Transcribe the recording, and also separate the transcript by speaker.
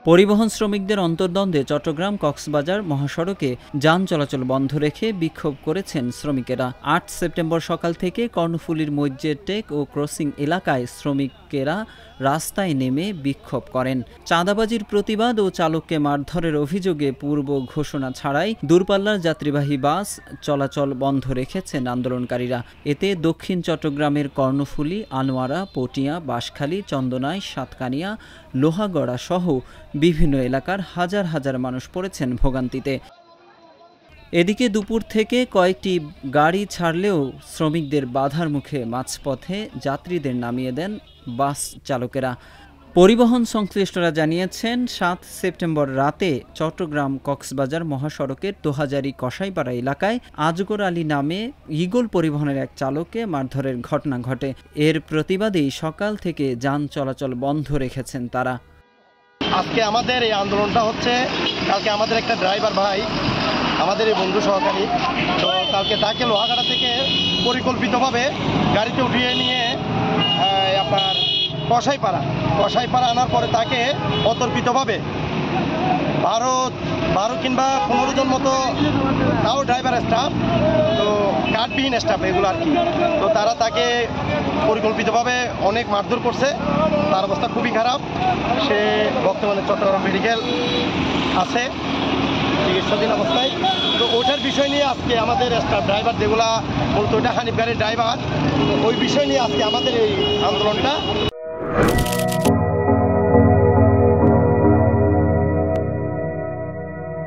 Speaker 1: পরিবহন শ্রমিকদের অন্তর্দ্বন্দ্বে চট্টগ্রাম কক্সবাজার মহাসড়কে যান চলাচল বন্ধ রেখে বিক্ষোভ করেছেন শ্রমিকেরা। ৮ সেপ্টেম্বর সকাল থেকে কর্ণফুলীর মসজিদ টেক ও ক্রসিং এলাকায় শ্রমিকেরা রাস্তায় নেমে বিক্ষোভ করেন। চাঁদাবাজির প্রতিবাদ ও চালককে মারধরের অভিযোগে পূর্ব ঘোষণা ছাড়াই দূরপাল্লার যাত্রীবাহী বাস চলাচল বন্ধ রেখেছেন আন্দোলনকারীরা। এতে দক্ষিণ চট্টগ্রামের কর্ণফুলী, আনোয়ারা, পটিয়া, বাঁশখালী, চন্দনাইশ, সাতকানিয়া, লোহাগড়া সহ বিভিন্ন এলাকার হাজার হাজার মানুষ পড়েছেন ভোগান্তিতে। এদিকে দুপুর থেকে কয়েকটি গাড়ি ছাড়লেও শ্রমিকদের বাধার মুখে মাঝপথে যাত্রীদের নামিয়ে দেন বাস চালকেরা। পরিবহন সংশ্লিষ্টরা জানিয়েছেন, ৭ সেপ্টেম্বর রাতে চট্টগ্রাম কক্সবাজার মহাসড়কের দোহাজারী কসাইপাড়া এলাকায় আজগর আলী নামে ঈগল পরিবহনের এক চালককে মারধরের ঘটনা ঘটে। এর প্রতিবাদেই সকাল থেকে যান চলাচল বন্ধ রেখেছেন তারা।
Speaker 2: আজকে আমাদের এই আন্দোলনটা হচ্ছে, কালকে আমাদের একটা ড্রাইভার ভাই, আমাদের এই বন্ধু সহকারী, তো কালকে তাকে লোহাগাড়া থেকে পরিকল্পিতভাবে গাড়িতে উঠিয়ে নিয়ে আপনার কসাইপাড়া আনার পরে তাকে অতর্কিতভাবে 12 কিংবা 15 জন মতো, তাও ড্রাইভার স্টাফ, তো কার্ডবিহীন স্টাফ এগুলো আর কি, তো তারা তাকে পরিকল্পিতভাবে অনেক মারধর করছে। তার অবস্থা খুবই খারাপ। সে বর্তমানে চট্টগ্রাম মেডিকেল আছে চিকিৎসাধীন অবস্থায়। তো ওটার বিষয় নিয়ে আজকে আমাদের স্টাফ ড্রাইভার, যেগুলা মূলত ওইটা হানিফ গাড়ির ড্রাইভার, তো ওই বিষয় নিয়ে আজকে আমাদের এই আন্দোলনটা।